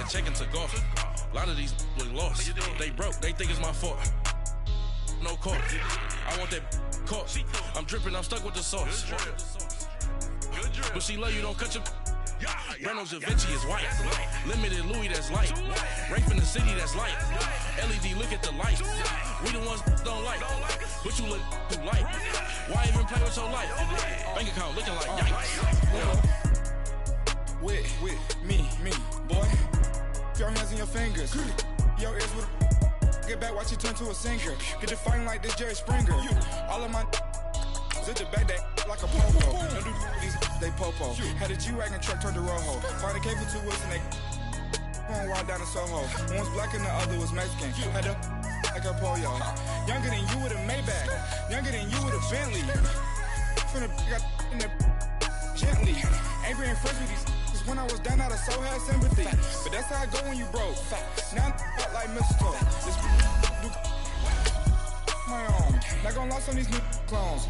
that check and took off. A lot of these look lost. They broke, they think it's my fault. No court. I want that caught. I'm dripping, I'm stuck with the sauce. But she love you, don't cut your. Reynolds Da Vinci is white. Limited Louis, that's light. Rape in the city, that's light. LED, look at the light. We the ones don't like. But you look too light. Why even play with your life? Bank account looking like yikes. With me, boy. Your hands and your fingers. Your ears with get back, watch you turn to a singer. Get defining like this Jerry Springer. All of my at the back that like a popo. No do these they popo. Had a G-Wagon truck turned to Rojo. Find a cable 2 wheels and they going wild down in Soho. One was black and the other was Mexican. Had a like a pollo. Younger than you with a Maybach. Younger than you with a Bentley. From the got in the gently. Ain't being friends with these. When I was down, I so had sympathy. But that's how I go when you broke. Now I'm like mistletoe. This my own. Not gonna lost on these new clones.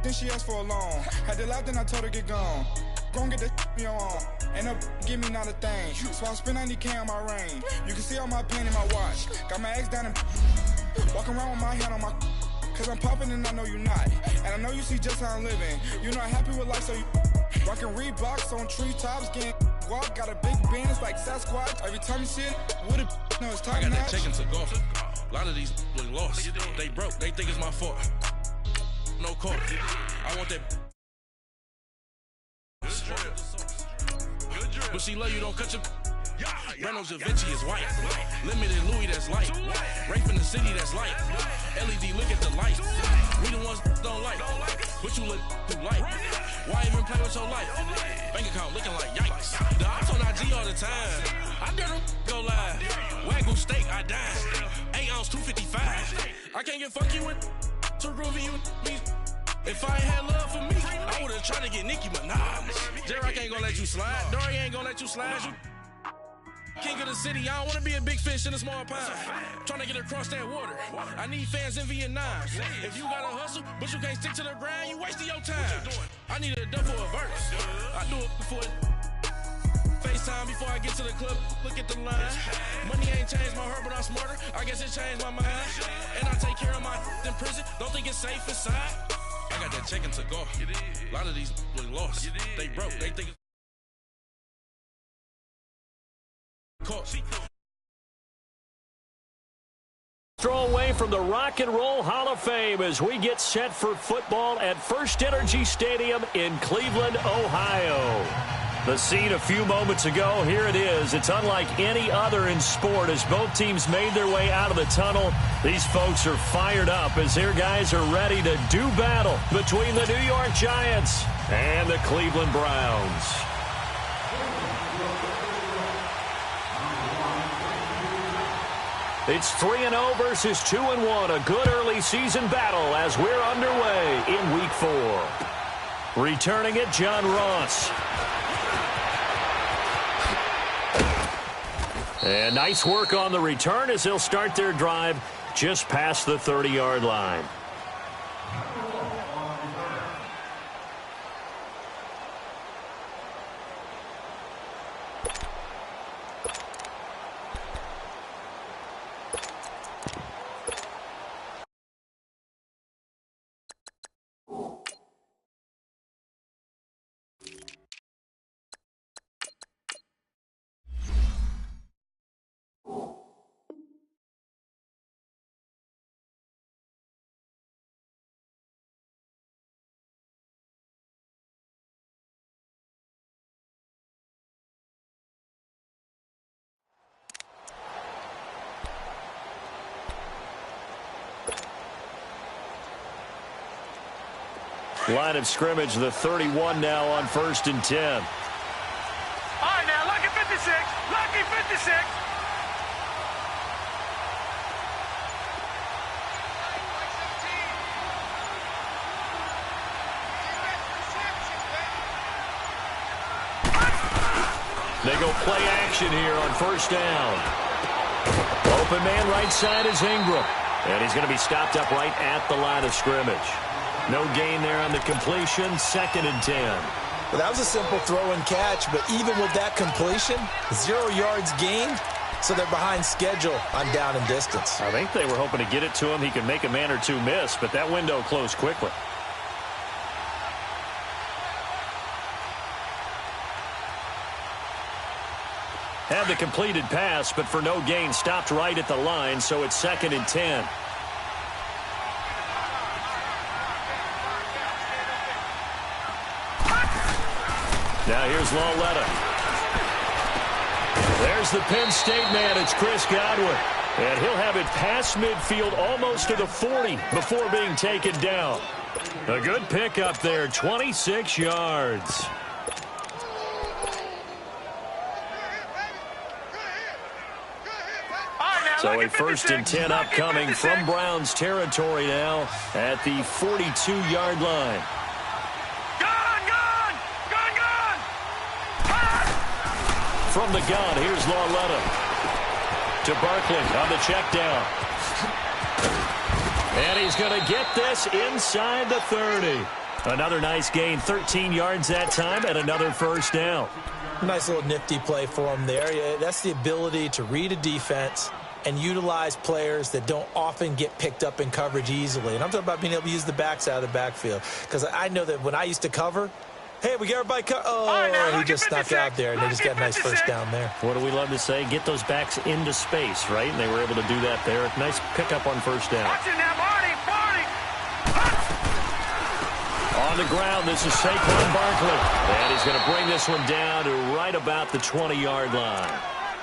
Then she asked for a loan. Had to laugh, then I told her get gone. Gon' get that me on. Ain't no give me not a thing. So I spend 90K on my ring. You can see all my pain in my watch. Got my ex down and walking around with my hand on my. Cause I'm popping and I know you not. And I know you see just how I'm living. You're not happy with life, so you rockin' Reeboks on treetops, getting guap. Got a big Benz like Sasquatch. Every time you see it, with a no, it's time. I got that check and took off. A lot of these look lost. They broke, they think it's my fault. No court. I want that. But she love you, don't cut your. Reynolds Da Vinci is white. Limited Louis, that's light. Rape in the city, that's light. LED, look at the light. We the ones don't like. But you look too light. Why even play with your life? Bank account looking like yikes. The ops on IG all the time. I dare them go live. Wagyu steak, I dine. 8 ounce, 255. I can't get fuck you with too groovy you me. If I ain't had love for me, I would've tried to get Nicki Minaj. J-Rock ain't gonna let you slide. Dory ain't gonna let you slide. You king of the city, I don't wanna be a big fish in a small pond. Trying to get across that water. I need fans in Vietnam. If you gotta hustle, but you can't stick to the grind, you wasting your time. I need a dub for a verse. I do it before FaceTime before I get to the club. Look at the line. Money ain't changed my heart, but I'm smarter. I guess it changed my mind. And I take care of my in prison. Don't think it's safe inside. I got that check and took off. A lot of these look lost. They broke. They think it's caught. Throw away from the Rock and Roll Hall of Fame as we get set for football at First Energy Stadium in Cleveland, Ohio. The scene a few moments ago, here it is. It's unlike any other in sport as both teams made their way out of the tunnel. These folks are fired up as their guys are ready to do battle between the New York Giants and the Cleveland Browns. It's 3-0 versus 2-1, a good early season battle as we're underway in Week 4. Returning it, John Ross. And nice work on the return as they'll start their drive just past the 30-yard line. Line of scrimmage, the 31 now on 1st and 10. All right, now, lucky 56. Lucky 56. They go play action here on 1st down. Open man right side is Ingram. And he's going to be stopped up right at the line of scrimmage. No gain there on the completion, 2nd and 10. Well, that was a simple throw and catch, but even with that completion, 0 yards gained, so they're behind schedule on down and distance. I think they were hoping to get it to him. He could make a man or two miss, but that window closed quickly. Had the completed pass, but for no gain, stopped right at the line, so it's 2nd and 10. Now here's Ruhel1987. There's the Penn State man. It's Chris Godwin. And he'll have it past midfield almost to the 40 before being taken down. A good pickup there, 26 yards. So a 1st and 10 upcoming from Browns territory now at the 42-yard line. From the gun, here's Ruhel1987 to Barkley on the check down. And he's going to get this inside the 30. Another nice gain, 13 yards that time, and another first down. Nice little nifty play for him there. Yeah, that's the ability to read a defense and utilize players that don't often get picked up in coverage easily. And I'm talking about being able to use the backside of the backfield. Because I know that when I used to cover, hey, we got everybody he just snuck out there, and they just got a nice first down there. What do we love to say? Get those backs into space, right? And they were able to do that there. Nice pickup on first down. On the ground, this is Saquon Barkley. And he's going to bring this one down to right about the 20-yard line.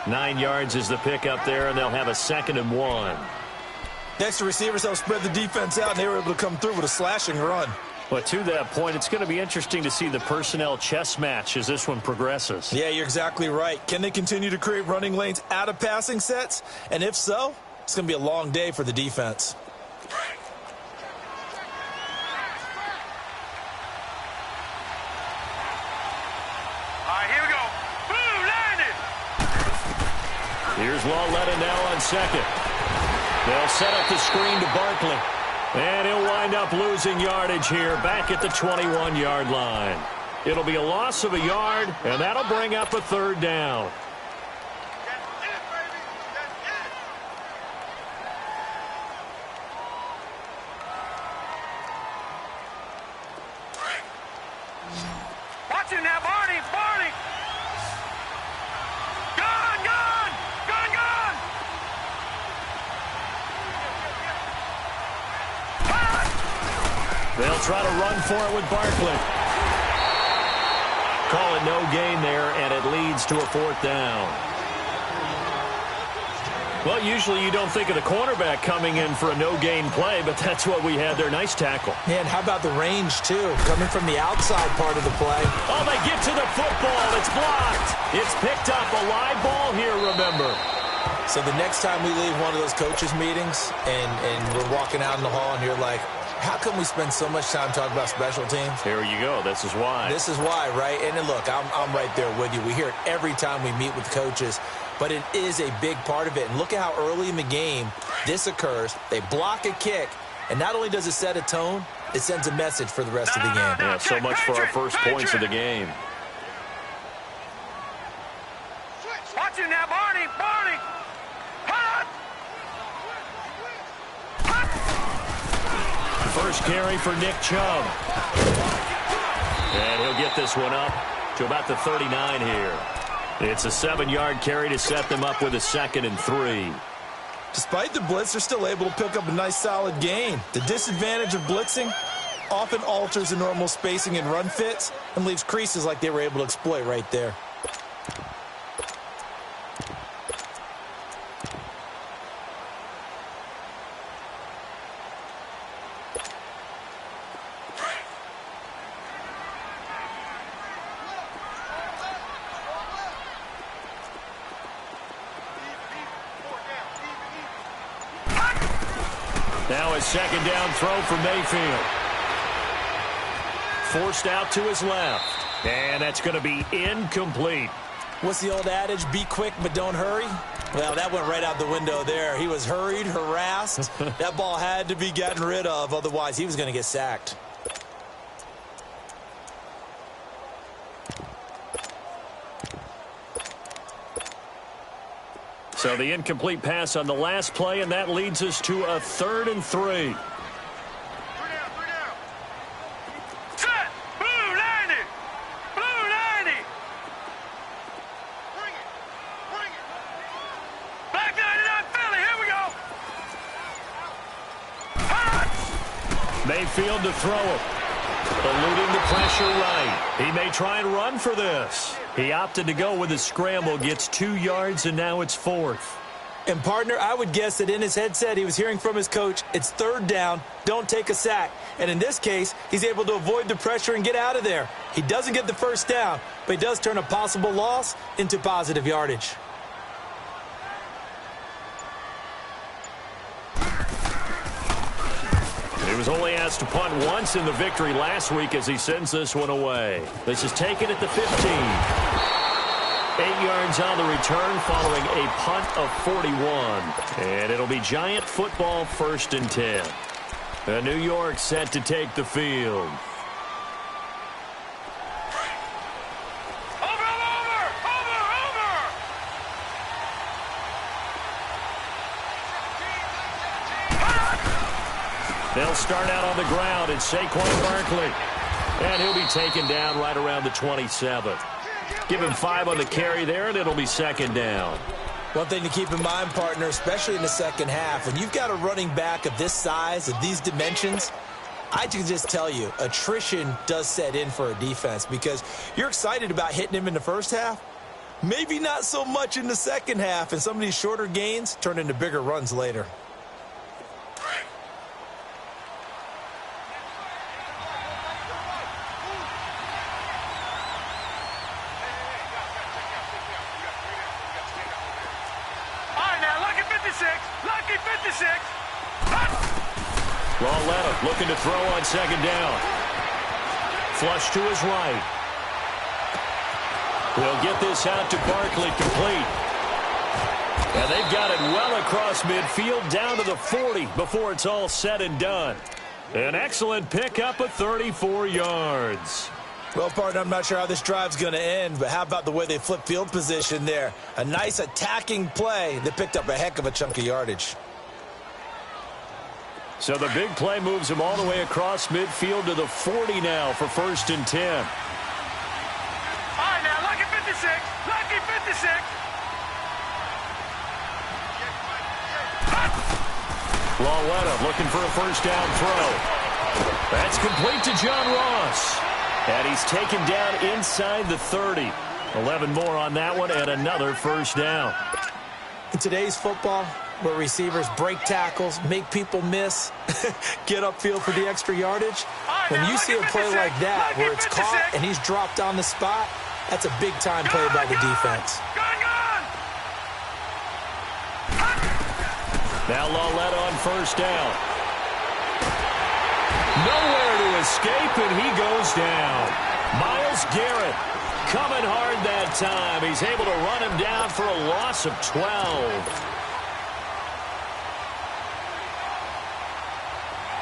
9 yards is the pickup there, and they'll have a 2nd and 1. Next, the receivers help spread the defense out, and they were able to come through with a slashing run. But to that point, it's going to be interesting to see the personnel chess match as this one progresses. Yeah, you're exactly right. Can they continue to create running lanes out of passing sets? And if so, it's going to be a long day for the defense. All right, here we go. Boom, landed. Here's Ruhel1987 now on 2nd. They'll set up the screen to Barkley. And he'll wind up losing yardage here back at the 21-yard line. It'll be a loss of a yard, and that'll bring up a 3rd down. Watch him now, Barney. Gun. They'll try to run for it with Barkley. Call it no gain there, and it leads to a 4th down. Well, usually you don't think of the cornerback coming in for a no-gain play, but that's what we had there. Nice tackle. Man, how about the range, too? Coming from the outside part of the play. Oh, they get to the football. It's blocked. It's picked up. A live ball here, remember. So the next time we leave one of those coaches' meetings and we're walking out in the hall and you're like, how come we spend so much time talking about special teams? Here you go. This is why. This is why, right? And then look, I'm right there with you. We hear it every time we meet with coaches, but it is a big part of it. And look at how early in the game this occurs. They block a kick, and not only does it set a tone, it sends a message for the rest of the game. Yeah, so much for our first points of the game. Watch him now, Barney. First carry for Nick Chubb. And he'll get this one up to about the 39 here. It's a 7-yard carry to set them up with a 2nd and 3. Despite the blitz, they're still able to pick up a nice solid gain. The disadvantage of blitzing often alters the normal spacing and run fits and leaves creases like they were able to exploit right there. Now a 2nd down throw for Mayfield. Forced out to his left. And that's going to be incomplete. What's the old adage? Be quick, but don't hurry. Well, that went right out the window there. He was hurried, harassed. That ball had to be gotten rid of. Otherwise, he was going to get sacked. So the incomplete pass on the last play, and that leads us to a 3rd and 3. Set! Blue 90! Blue 90! Bring it! Black 99 Philly, here we go! Mayfield to throw it. Eluding the pressure right. He may try and run for this. He opted to go with a scramble, gets 2 yards, and now it's 4th. And, partner, I would guess that in his headset he was hearing from his coach, it's 3rd down, don't take a sack. And in this case, he's able to avoid the pressure and get out of there. He doesn't get the 1st down, but he does turn a possible loss into positive yardage. He was only asked to punt once in the victory last week as he sends this one away. This is taken at the 15. 8 yards on the return following a punt of 41. And it'll be Giant football 1st and 10. And New York set to take the field. They'll start out on the ground. It's Saquon Barkley. And he'll be taken down right around the 27. Give him 5 on the carry there, and it'll be 2nd down. One thing to keep in mind, partner, especially in the second half, when you've got a running back of this size, of these dimensions, I can just tell you, attrition does set in for a defense because you're excited about hitting him in the first half. Maybe not so much in the second half, and some of these shorter gains turn into bigger runs later. Lucky 56. Ruhel1987's looking to throw on 2nd down. Flush to his right. He'll get this out to Barkley, complete. And they've got it well across midfield down to the 40 before it's all said and done. An excellent pickup of 34 yards. Well, partner, I'm not sure how this drive's going to end, but how about the way they flip field position there? A nice attacking play that picked up a heck of a chunk of yardage. So the big play moves him all the way across midfield to the 40 now for 1st and 10. All right, now, lucky 56. Lucky 56. Ruhel1987 looking for a 1st down throw. That's complete to John Ross. And he's taken down inside the 30. 11 more on that one and another 1st down. In today's football, where receivers break tackles, make people miss, get upfield for the extra yardage, when you see a play like that where it's caught and he's dropped on the spot, that's a big-time play by the defense. Now Ruhel1987 on 1st down. Nowhere to escape, and he goes down. Myles Garrett coming hard that time. He's able to run him down for a loss of 12.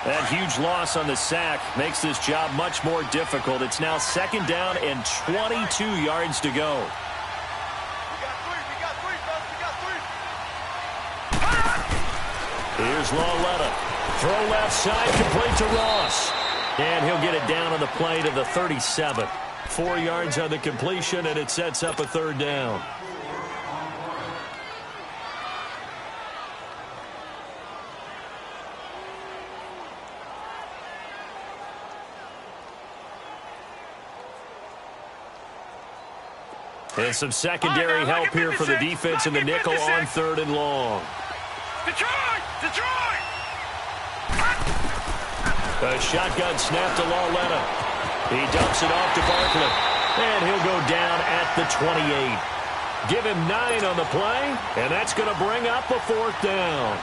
That huge loss on the sack makes this job much more difficult. It's now 2nd down and 22 yards to go. Here's Ruhel1987. Throw left side, complete to Ross. And he'll get it down on the play to the 37. 4 yards on the completion, and it sets up a 3rd down. And some secondary help here for the defense in the nickel on 3rd and long. Detroit! Detroit! A shotgun snap to Ruhel1987. He dumps it off to Barkley. And he'll go down at the 28. Give him 9 on the play, and that's going to bring up a 4th down.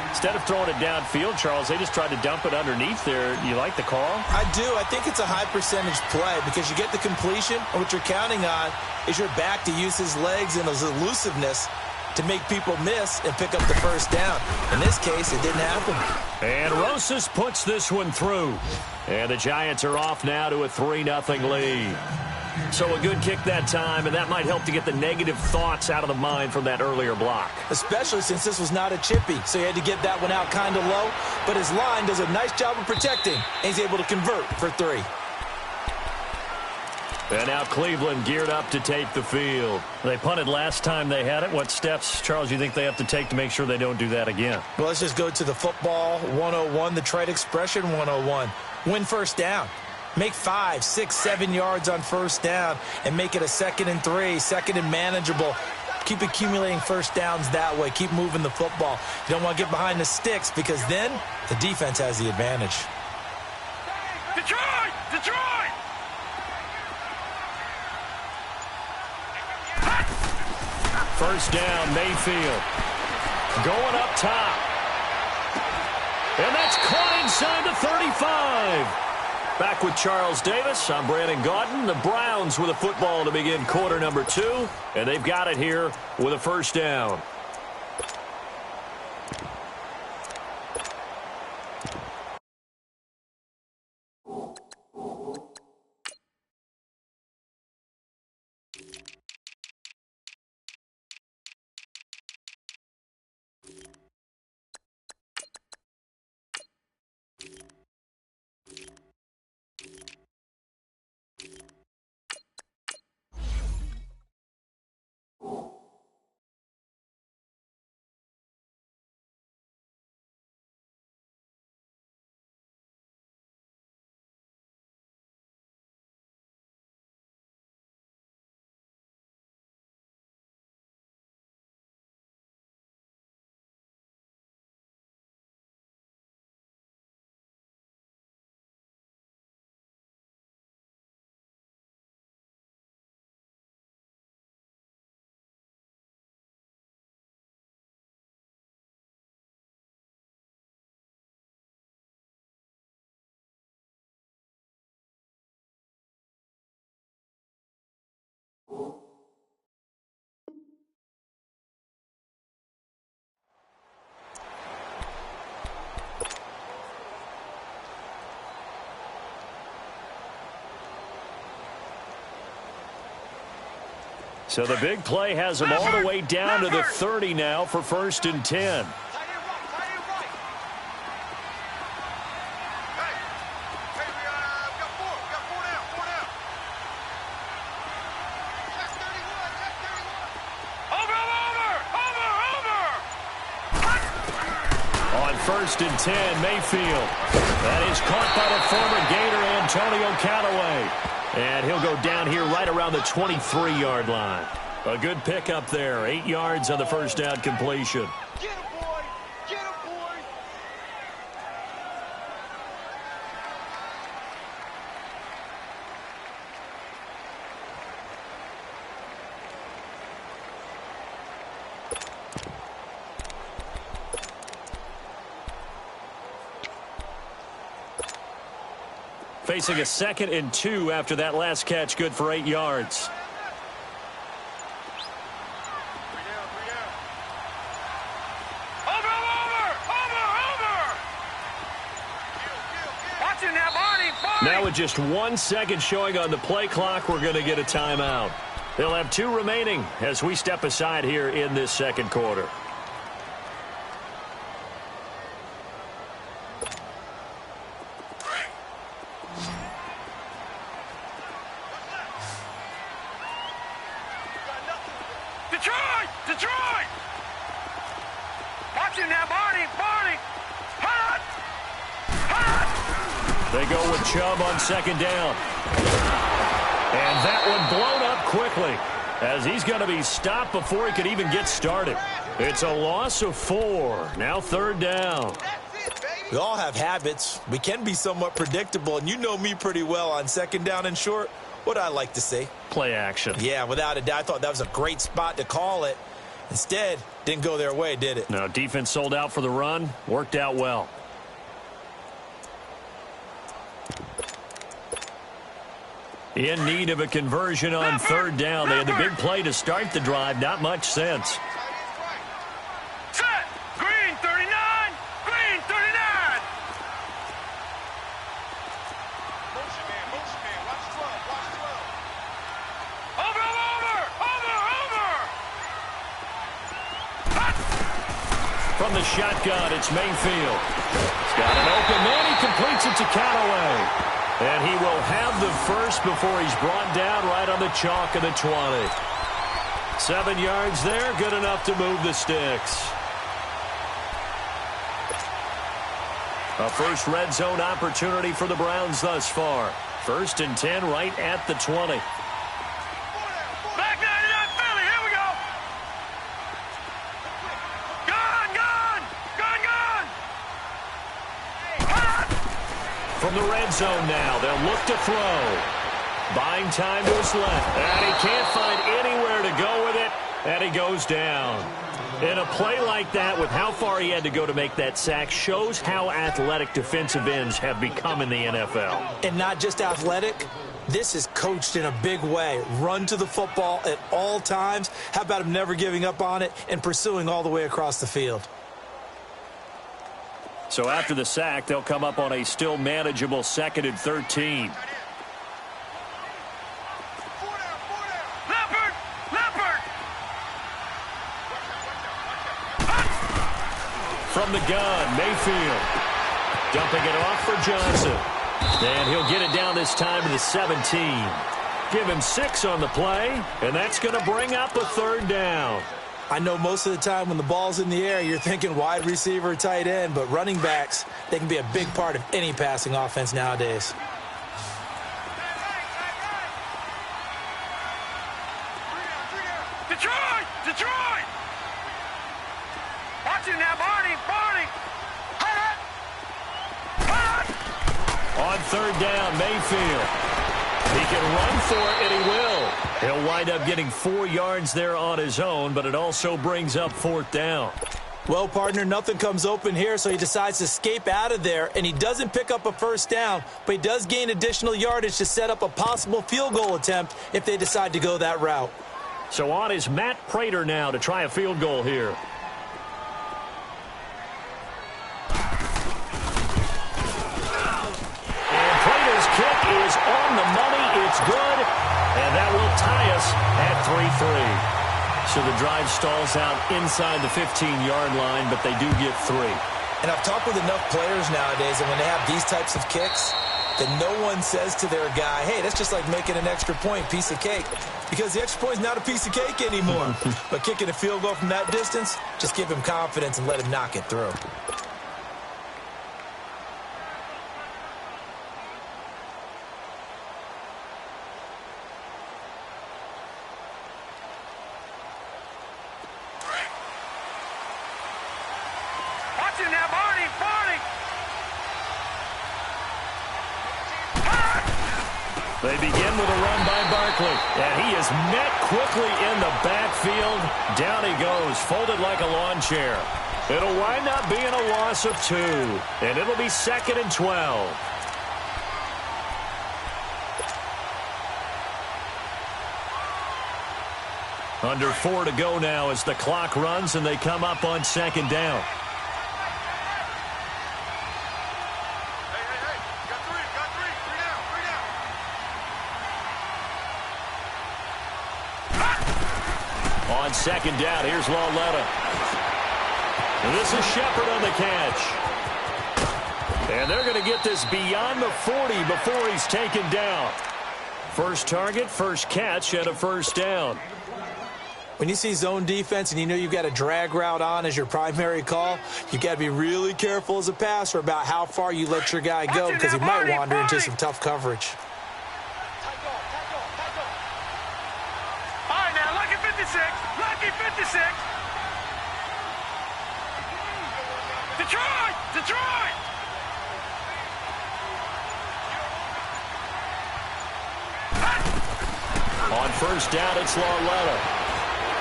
Instead of throwing it downfield, Charles, they just tried to dump it underneath there. You like the call? I do. I think it's a high-percentage play because you get the completion, and what you're counting on is your back to use his legs and his elusiveness to make people miss and pick up the 1st down. In this case, it didn't happen. And Rosas puts this one through. And the Giants are off now to a 3-0 lead. So a good kick that time, and that might help to get the negative thoughts out of the mind from that earlier block. Especially since this was not a chippy, so he had to get that one out kind of low. But his line does a nice job of protecting, and he's able to convert for 3. And now Cleveland geared up to take the field. They punted last time they had it. What steps, Charles, you think they have to take to make sure they don't do that again? Well, let's just go to the football 101, the trite expression 101. Win first down. Make 5, 6, 7 yards on first down and make it a 2nd and 3, 2nd and manageable. Keep accumulating first downs that way. Keep moving the football. You don't want to get behind the sticks because then the defense has the advantage. Detroit! Detroit! First down, Mayfield. Going up top. And that's caught inside the 35. Back with Charles Davis, I'm Brandon Gaudin. The Browns with a football to begin quarter number 2, and they've got it here with a first down. So the big play has them all the way down to the 30 now for 1st and 10. On 1st and 10, Mayfield. That is caught by the former Gator, Antonio Callaway. And he'll go down here right around the 23-yard line. A good pickup there. 8 yards on the first down completion. Get him, boy! Get him, boy! Facing a 2nd and 2 after that last catch, good for 8 yards. Now with just 1 second showing on the play clock, we're going to get a timeout. They'll have 2 remaining as we step aside here in this second quarter. Detroit! Detroit! Watch him now, Barney! Barney! Hot! Hot! They go with Chubb on 2nd down. And that one blown up quickly as he's going to be stopped before he could even get started. It's a loss of 4. Now 3rd down. We all have habits. We can be somewhat predictable, and you know me pretty well on 2nd down and short. What I like to see. Play action. Yeah, without a doubt. I thought that was a great spot to call it. Instead, didn't go their way, did it? No, defense sold out for the run. Worked out well. In need of a conversion on 3rd down. They had the big play to start the drive. Not much sense. Set! Green 39! Green 39! Motion man, watch 12, watch 12. From the shotgun, it's Mayfield. He's got an open man. He completes it to Callaway. And he will have the first before he's brought down right on the chalk of the 20. 7 yards there, good enough to move the sticks. A first red zone opportunity for the Browns thus far. 1st and 10 right at the 20. Back 99 Philly, here we go. Gun! From the red zone now, they'll look to throw. Buying time to his left. And he can't find anywhere to go with it. And he goes down. And a play like that, with how far he had to go to make that sack, shows how athletic defensive ends have become in the NFL. And not just athletic. This is coached in a big way. Run to the football at all times. How about him never giving up on it and pursuing all the way across the field? So after the sack, they'll come up on a still manageable 2nd and 13. From the gun, Mayfield. Dumping it off for Johnson. And he'll get it down this time to the 17. Give him 6 on the play, and that's going to bring up a 3rd down. I know most of the time when the ball's in the air, you're thinking wide receiver, tight end, but running backs, they can be a big part of any passing offense nowadays. Detroit! Detroit! Watch it now, Barney! Barney! On 3rd down, Mayfield. He can run for it, and he will. He'll wind up getting 4 yards there on his own, but it also brings up 4th down. Well, partner, nothing comes open here, so he decides to escape out of there, and he doesn't pick up a 1st down, but he does gain additional yardage to set up a possible field goal attempt if they decide to go that route. So on is Matt Prater now to try a field goal here. And Prater's kick is on the money. It's good, and that will tie us at 3-3. So the drive stalls out inside the 15-yard line, but they do get 3. And I've talked with enough players nowadays, and when they have these types of kicks, that no one says to their guy, hey, that's just like making an extra point, piece of cake. Because the extra point is not a piece of cake anymore. But kicking a field goal from that distance, just give him confidence and let him knock it through. Watch it now, Barney! Barney! They begin with a run by Barkley, and he is met quickly in the backfield. Down he goes, folded like a lawn chair. It'll wind up being a loss of 2, and it'll be 2nd and 12. Under 4 to go now as the clock runs, and they come up on 2nd down. On 2nd down, here's Lauletta. And this is Shepard on the catch. And they're going to get this beyond the 40 before he's taken down. First target, first catch, and a 1st down. When you see zone defense and you know you've got a drag route on as your primary call, you've got to be really careful as a passer about how far you let your guy go because he might wander into some tough coverage. All right, now, lucky 56. Lucky 56. Detroit! Detroit! On 1st down, it's Lauletta.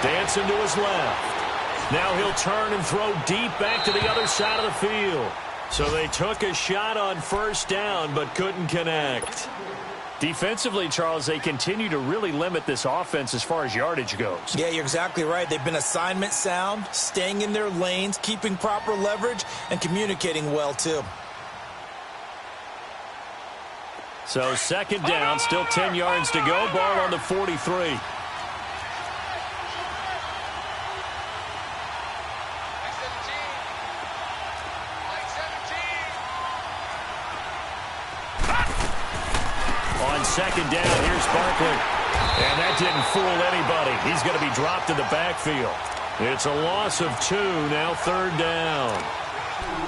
Dancing to his left. Now he'll turn and throw deep back to the other side of the field. So they took a shot on 1st down but couldn't connect. Defensively, Charles, they continue to really limit this offense as far as yardage goes. Yeah, you're exactly right. They've been assignment sound, staying in their lanes, keeping proper leverage, and communicating well, too. So 2nd down, still 10 yards to go. Ball on the 43. second down. Here's Barkley. And that didn't fool anybody. He's going to be dropped in the backfield. It's a loss of 2, now third down.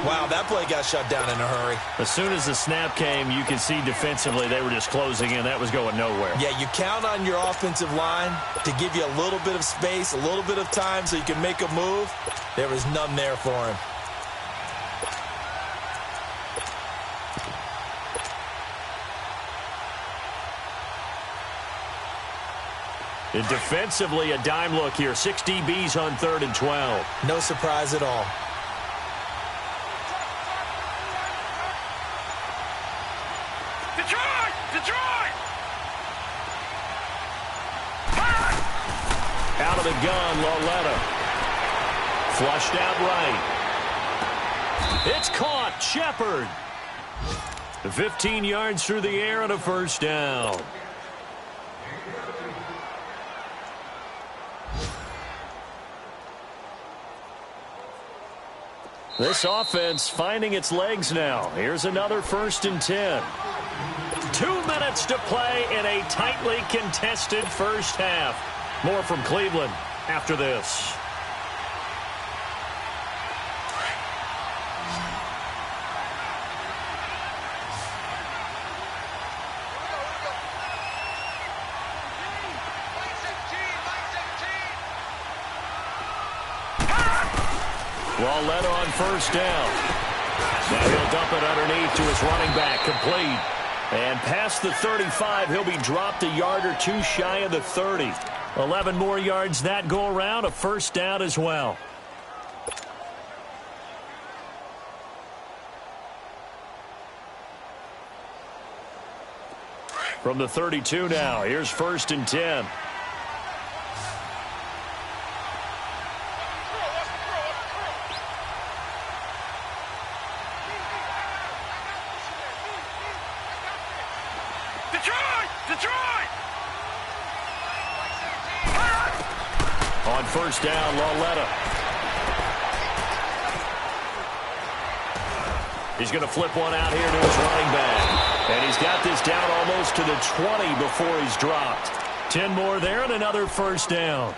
Wow, that play got shut down in a hurry. As soon as the snap came, you could see defensively they were just closing in. That was going nowhere. Yeah, you count on your offensive line to give you a little bit of space, a little bit of time so you can make a move. There was none there for him. And defensively, a dime look here. 6 DBs on 3rd and 12. No surprise at all. Detroit! Detroit! Out of the gun, Lauletta. Flushed out right. It's caught. Shepard. 15 yards through the air and a first down. This offense finding its legs now. Here's another 1st and 10. 2 minutes to play in a tightly contested first half. More from Cleveland after this. Lauletta on first down. Now he'll dump it underneath to his running back. Complete. And past the 35, he'll be dropped a yard or 2 shy of the 30. 11 more yards that go around. A first down as well. From the 32 now, here's 1st and 10. On first down, Lauletta. He's going to flip one out here to his running back. And he's got this down almost to the 20 before he's dropped. 10 more there and another first down.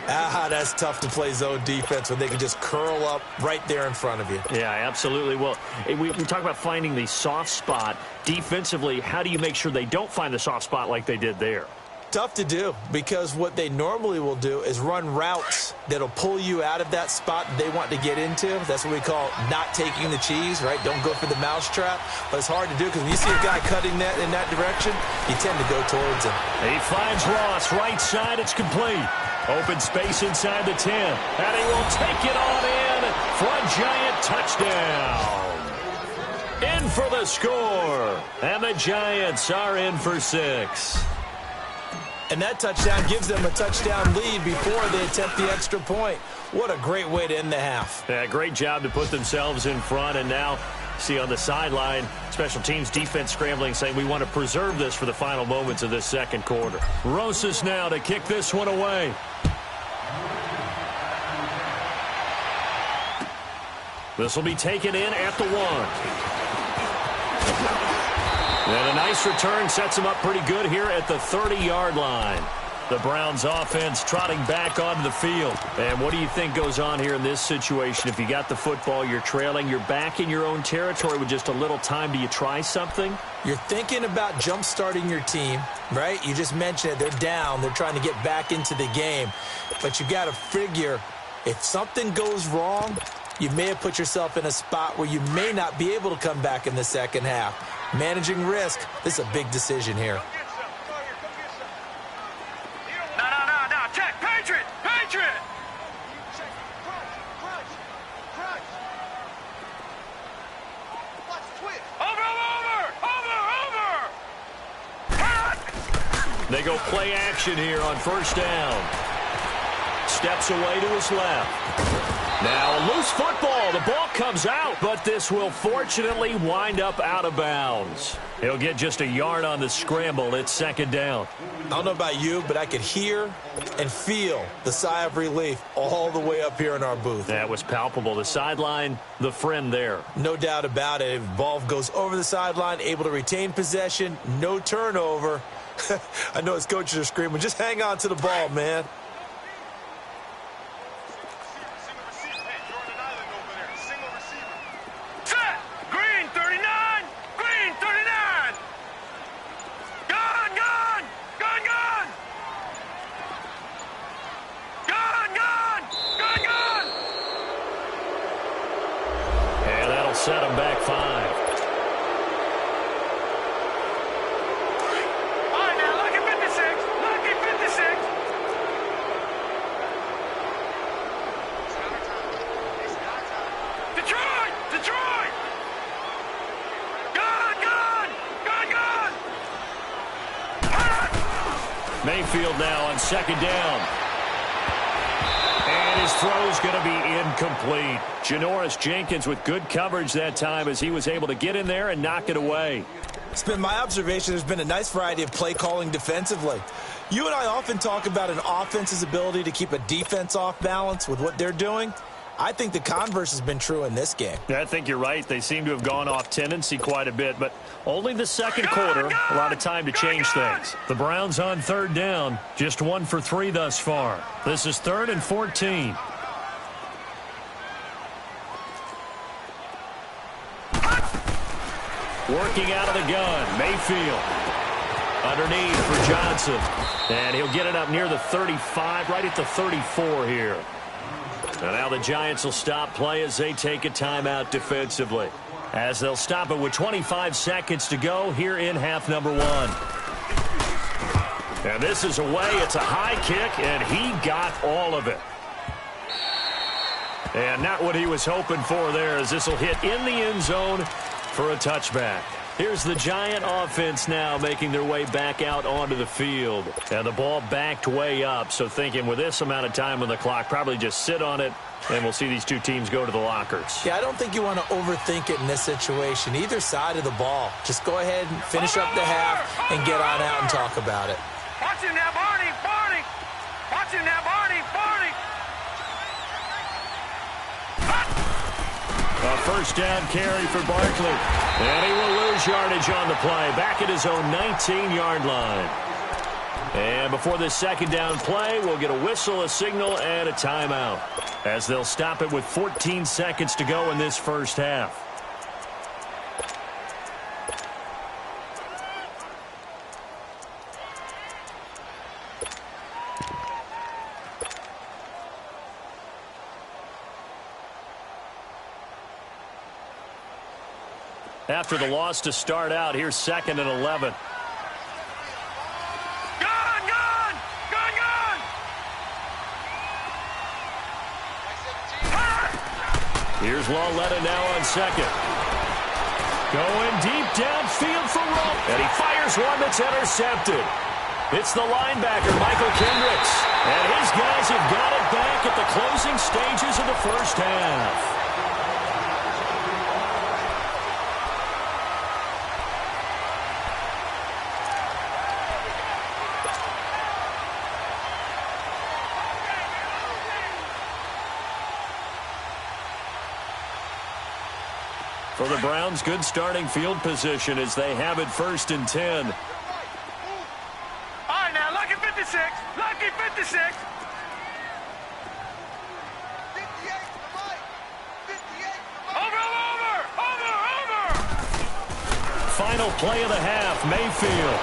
That's tough to play zone defense when they can just curl up right there in front of you. Yeah, absolutely. Well, we talk about finding the soft spot. Defensively, how do you make sure they don't find the soft spot like they did there? Tough to do, because what they normally will do is run routes that'll pull you out of that spot they want to get into. That's what we call not taking the cheese, right? Don't go for the mousetrap. But it's hard to do because when you see a guy cutting that in that direction, you tend to go towards him. He finds Ross, right side, it's complete. Open space inside the 10. And he will take it on in for a giant touchdown. In for the score. And the Giants are in for 6. And that touchdown gives them a touchdown lead before they attempt the extra point. What a great way to end the half. Yeah, great job to put themselves in front. And now, see on the sideline, special teams defense scrambling, saying we want to preserve this for the final moments of this second quarter. Rosas now to kick this one away. This will be taken in at the 1. And a nice return sets him up pretty good here at the 30-yard line. The Browns offense trotting back onto the field. And what do you think goes on here in this situation? If you got the football, you're trailing, you're back in your own territory with just a little time. Do you try something? You're thinking about jump-starting your team, right? You just mentioned it. They're down. They're trying to get back into the game. But you got to figure if something goes wrong, you may have put yourself in a spot where you may not be able to come back in the second half. Managing risk, this is a big decision here. No. Check. Patriot. Over. They go play action here on first down. Steps away to his left. Now, a loose football. The ball comes out, but this will fortunately wind up out of bounds. He'll get just a yard on the scramble. It's second down. I don't know about you, but I could hear and feel the sigh of relief all the way up here in our booth. That was palpable. The sideline, the friend there. No doubt about it. If the ball goes over the sideline, able to retain possession, no turnover. I know his coaches are screaming, just hang on to the ball, man. Set him back 5. All right, now, lucky 56. Lucky 56. Detroit! Detroit! Gone! Gone! Gone! Gone! Mayfield now on second down. And his throw's going to be incomplete. Janoris Jenkins with good coverage that time as he was able to get in there and knock it away. It's been my observation there's been a nice variety of play calling defensively. You and I often talk about an offense's ability to keep a defense off balance with what they're doing. I think the converse has been true in this game. I think you're right. They seem to have gone off tendency quite a bit, but only the second quarter, a lot of time to change things. The Browns on third down, just 1 for 3 thus far. This is 3rd and 14. Working out of the gun, Mayfield. Underneath for Johnson. And he'll get it up near the 35, right at the 34 here. And now the Giants will stop play as they take a timeout defensively. As they'll stop it with 25 seconds to go here in half number 1. And this is away. It's a high kick, and he got all of it. And not what he was hoping for there, as this will hit in the end zone for a touchback. Here's the Giant offense now making their way back out onto the field. And the ball backed way up, so thinking with this amount of time on the clock, probably just sit on it, and we'll see these two teams go to the lockers. Yeah, I don't think you want to overthink it in this situation. Either side of the ball. Just go ahead and finish up the half and get on out and talk about it. Watch him now, Barney! Barney! Watch him now, Barney! Barney! A first down carry for Barkley. And he will lose yardage on the play. Back at his own 19-yard line. And before this second down play, we'll get a whistle, a signal, and a timeout. As they'll stop it with 14 seconds to go in this first half. After the loss to start out, here's 2nd and 11. Gone! Gone! Gone! Gone! Here's Lauletta now on second. Going deep downfield for Rowe. And he fires one that's intercepted. It's the linebacker, Michael Kendricks. And his guys have got it back at the closing stages of the first half. For the Browns, good starting field position as they have it 1st and 10. All right, now, lucky 56. Lucky 56. 58 Over! Final play of the half, Mayfield.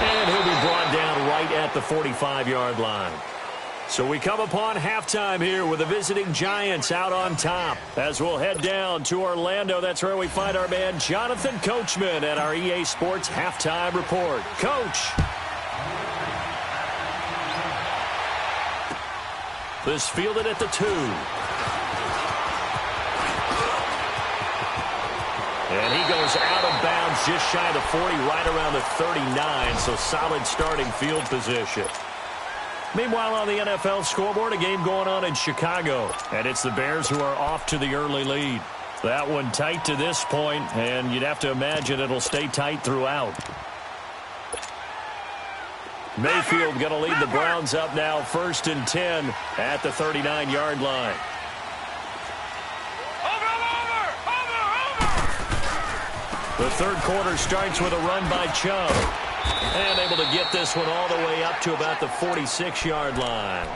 And he'll be brought down right at the 45-yard line. So we come upon halftime here with the visiting Giants out on top. As we'll head down to Orlando, that's where we find our man Jonathan Coachman at our EA Sports Halftime Report. Coach. This fielded at the 2. And he goes out of bounds just shy of the 40, right around the 39. So solid starting field position. Meanwhile, on the NFL scoreboard, a game going on in Chicago. And it's the Bears who are off to the early lead. That one tight to this point, and you'd have to imagine it'll stay tight throughout. Mayfield going to lead the Browns up now, 1st and 10 at the 39-yard line. The third quarter starts with a run by Chubb. And able to get this one all the way up to about the 46-yard line.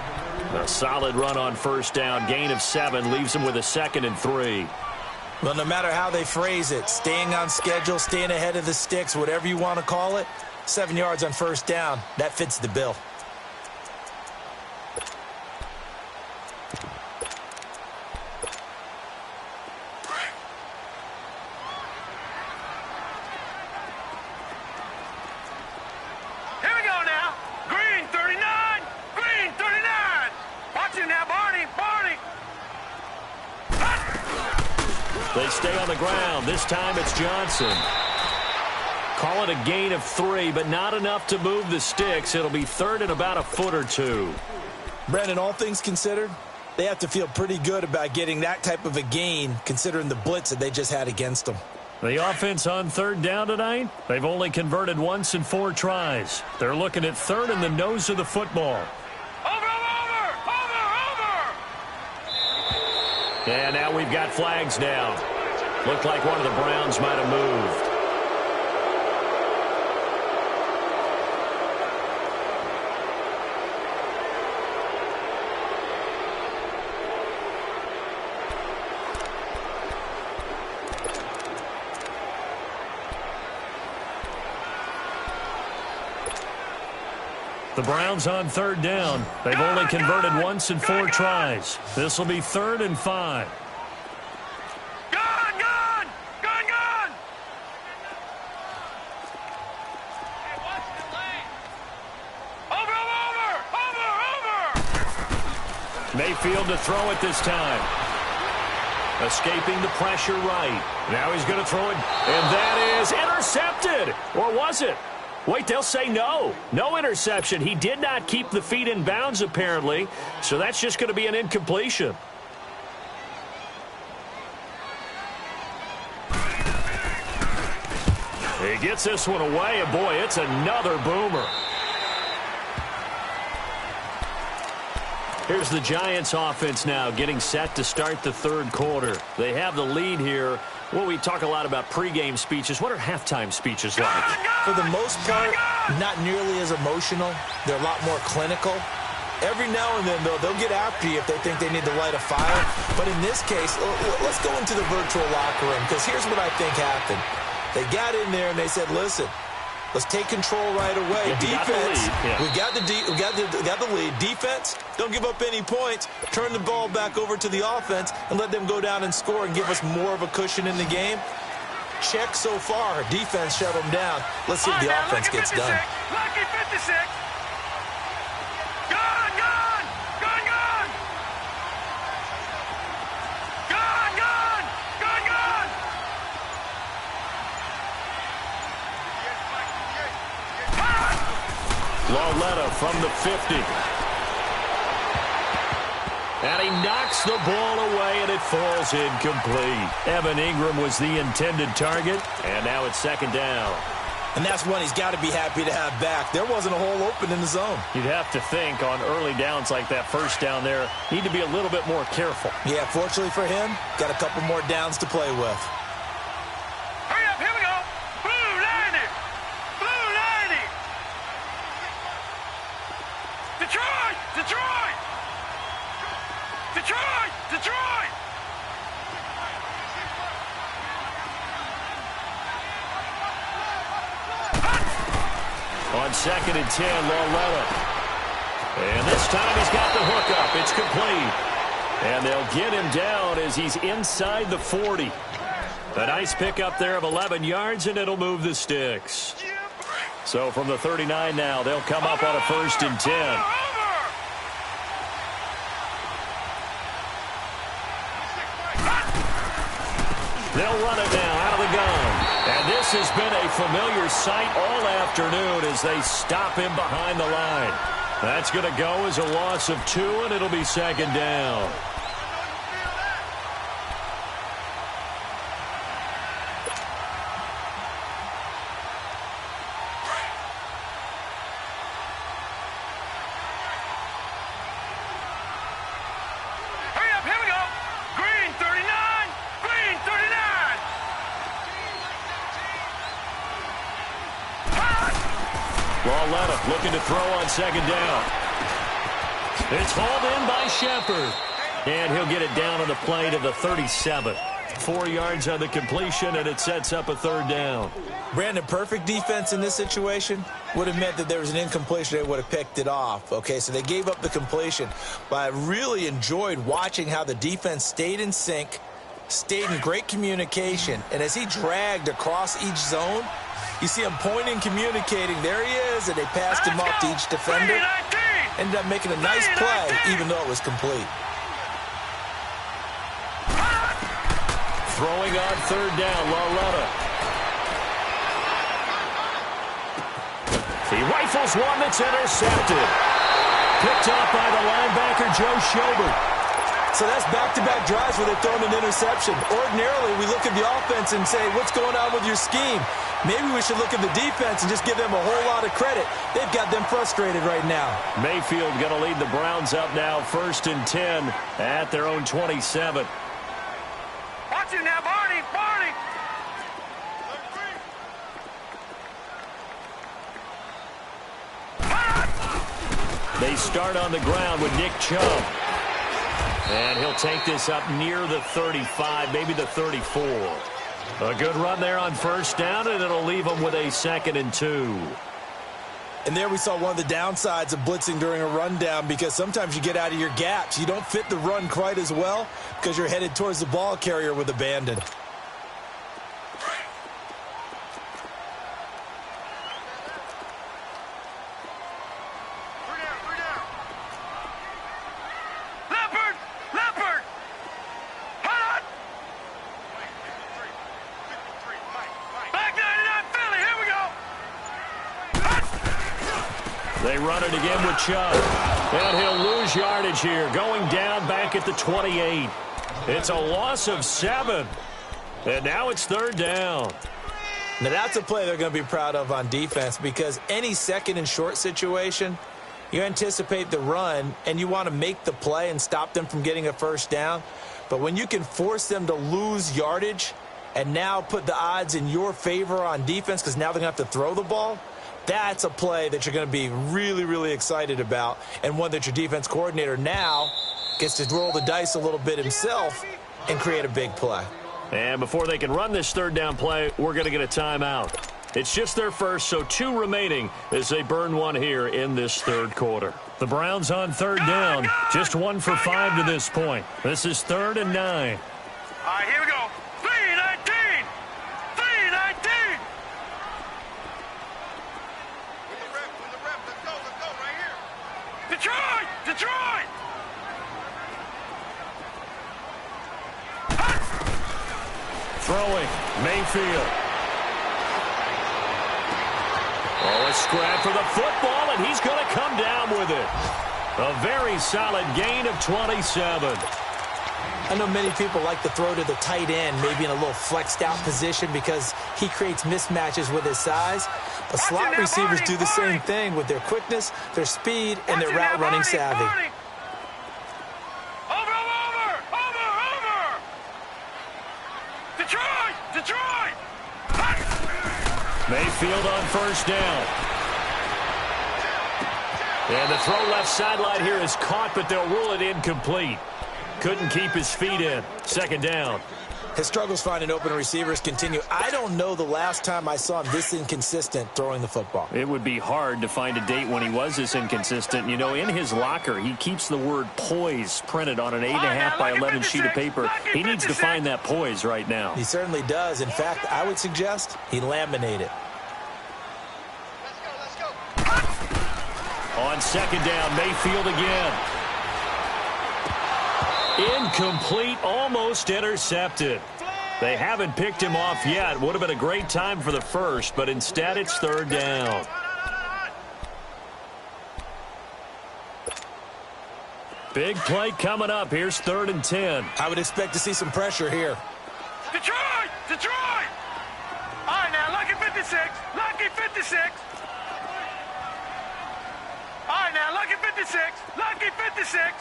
A solid run on first down. Gain of 7 leaves him with a 2nd and 3. Well, no matter how they phrase it, staying on schedule, staying ahead of the sticks, whatever you want to call it, 7 yards on first down, that fits the bill. They stay on the ground. This time it's Johnson. Call it a gain of 3, but not enough to move the sticks. It'll be 3rd and about a foot or 2. Brandon, all things considered, they have to feel pretty good about getting that type of a gain, considering the blitz that they just had against them. The offense on 3rd down tonight, they've only converted once in 4 tries. They're looking at 3rd in the nose of the football. And now we've got flags down. Looked like one of the Browns might have moved. The Browns on 3rd down. They've only converted once in 4 tries. This will be 3rd and 5. Mayfield to throw it this time. Escaping the pressure right. Now he's going to throw it, and that is intercepted. Or was it? Wait, they'll say no. No interception. He did not keep the feet in bounds, apparently, so that's just going to be an incompletion. He gets this one away, and boy, it's another boomer. Here's the Giants offense now getting set to start the 3rd quarter. They have the lead here. Well, we talk a lot about pregame speeches. What are halftime speeches like? For the most part, not nearly as emotional. They're a lot more clinical. Every now and then, though, they'll get after you if they think they need to light a fire. But in this case, let's go into the virtual locker room, because here's what I think happened. They got in there and they said, listen, let's take control right away. Defense, we got the lead. Defense, don't give up any points. Turn the ball back over to the offense and let them go down and score and give us more of a cushion in the game. Check so far. Defense shut them down. Let's see if the offense gets done. Lucky 56. Gone, gone, gone, gone. Gone, gone, gone, gone. Lauletta from the 50. And he knocks the ball away, and it falls incomplete. Evan Ingram was the intended target, and now it's 2nd down. And that's one he's got to be happy to have back. There wasn't a hole open in the zone. You'd have to think on early downs like that, first down there, need to be a little bit more careful. Yeah, fortunately for him, got a couple more downs to play with. Hurry up, here we go. Blue 90. Blue 90. Detroit, Detroit. Detroit, Detroit. On 2nd and 10, Lauletta. And this time he's got the hook up. It's complete. And they'll get him down as he's inside the 40. A nice pickup there of 11 yards, and it'll move the sticks. So from the 39 now, they'll come up on a 1st and 10. They'll run it now out of the gun. And this has been a familiar sight all afternoon as they stop him behind the line. That's going to go as a loss of 2, and it'll be second down. Looking to throw on second down. It's hauled in by Shepard. And he'll get it down on the play to the 37. 4 yards on the completion, and it sets up a third down. Brandon, perfect defense in this situation would have meant that there was an incompletion. They would have picked it off. Okay, so they gave up the completion. But I really enjoyed watching how the defense stayed in sync, stayed in great communication. And as he dragged across each zone, you see him pointing, communicating. There he is, and they passed him off to each defender. Ended up making a nice play, even though it was complete. Throwing on third down, Loretta. He rifles one that's intercepted. Picked up by the linebacker, Joe Schobert. So that's back-to-back drives where they've thrown an interception. Ordinarily, we look at the offense and say, what's going on with your scheme? Maybe we should look at the defense and just give them a whole lot of credit. They've got them frustrated right now. Mayfield going to lead the Browns up now, 1st and 10 at their own 27. Watch it now, Barney, Barney. They start on the ground with Nick Chubb. And he'll take this up near the 35, maybe the 34. A good run there on first down, and it'll leave them with a 2nd and 2. And there we saw one of the downsides of blitzing during a rundown, because sometimes you get out of your gaps. You don't fit the run quite as well because you're headed towards the ball carrier with abandon. They run it again with Chubb. And he'll lose yardage here, going down back at the 28. It's a loss of 7. And now it's third down. Now that's a play they're going to be proud of on defense, because any second and short situation, you anticipate the run and you want to make the play and stop them from getting a first down. But when you can force them to lose yardage and now put the odds in your favor on defense, because now they're going to have to throw the ball, that's a play that you're going to be really, really excited about, and one that your defense coordinator now gets to roll the dice a little bit himself and create a big play. And before they can run this third down play, we're going to get a timeout. It's just their first, so 2 remaining as they burn one here in this third quarter. The Browns on third down, just 1 for 5 to this point. This is 3rd and 9. All right, here we go. 3-19. 3-19. Detroit! Detroit! Throwing, Mayfield. Oh, a scrap for the football, and he's going to come down with it. A very solid gain of 27. I know many people like to throw to the tight end, maybe in a little flexed out position, because he creates mismatches with his size. But slot receivers do the same thing with their quickness, their speed, and their route running savvy. Over! Detroit! Detroit! Mayfield on first down. And the throw left sideline here is caught, but they'll rule it incomplete. Couldn't keep his feet in. 2nd down. His struggles finding open receivers continue. I don't know the last time I saw him this inconsistent throwing the football. It would be hard to find a date when he was this inconsistent. You know, in his locker, he keeps the word poise printed on an 8.5 by 11 sheet of paper. He needs to find that poise right now. He certainly does. In fact, I would suggest he laminate it. Let's go. On 2nd down, Mayfield again. Incomplete, almost intercepted. They haven't picked him off yet. Would have been a great time for the first, but instead it's 3rd down. Big play coming up. Here's 3rd and 10. I would expect to see some pressure here. Detroit! Detroit! All right, now, lucky 56. Lucky 56. All right, now, lucky 56. Lucky 56.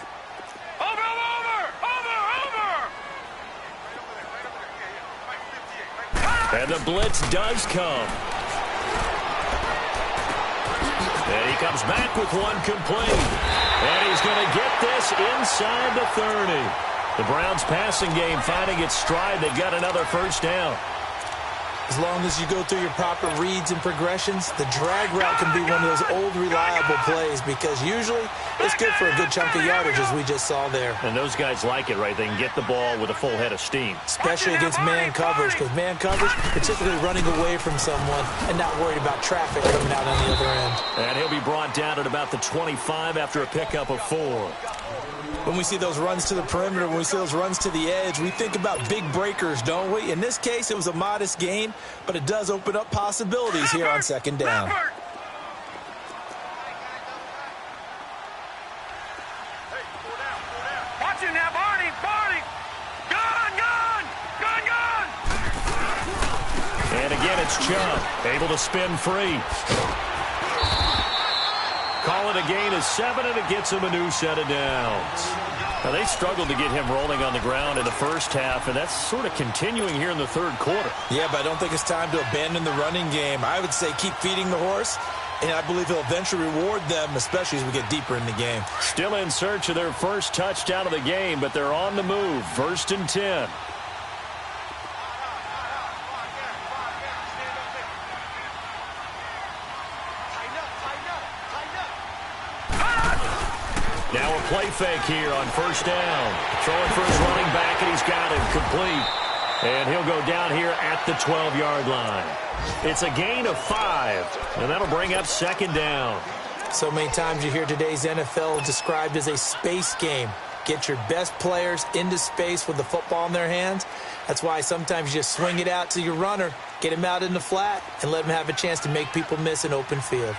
Over, over, over, over, over. And the blitz does come. And he comes back with one complete. And he's going to get this inside the 30. The Browns passing game finding its stride. They got another first down. As long as you go through your proper reads and progressions, the drag route can be one of those old reliable plays because usually it's good for a good chunk of yardage as we just saw there. And those guys like it, right? They can get the ball with a full head of steam. Especially against man coverage, because man coverage, particularly running away from someone and not worried about traffic coming out on the other end. And he'll be brought down at about the 25 after a pickup of 4. When we see those runs to the perimeter, when we see those runs to the edge, we think about big breakers, don't we? In this case, it was a modest gain, but it does open up possibilities here on 2nd down. Watch him now, Barney, Barney. Gun, gun, gun, gun. And again, it's Chubb, able to spin free. Call it a gain of 7, and it gets him a new set of downs. Now, they struggled to get him rolling on the ground in the first half, and that's sort of continuing here in the 3rd quarter. Yeah, but I don't think it's time to abandon the running game. I would say keep feeding the horse, and I believe he'll eventually reward them, especially as we get deeper in the game. Still in search of their first touchdown of the game, but they're on the move. 1st and 10. Now a play fake here on 1st down. Throwing for his running back, and he's got him complete. And he'll go down here at the 12-yard line. It's a gain of 5, and that'll bring up 2nd down. So many times you hear today's NFL described as a space game. Get your best players into space with the football in their hands. That's why sometimes you just swing it out to your runner, get him out in the flat, and let him have a chance to make people miss an open field.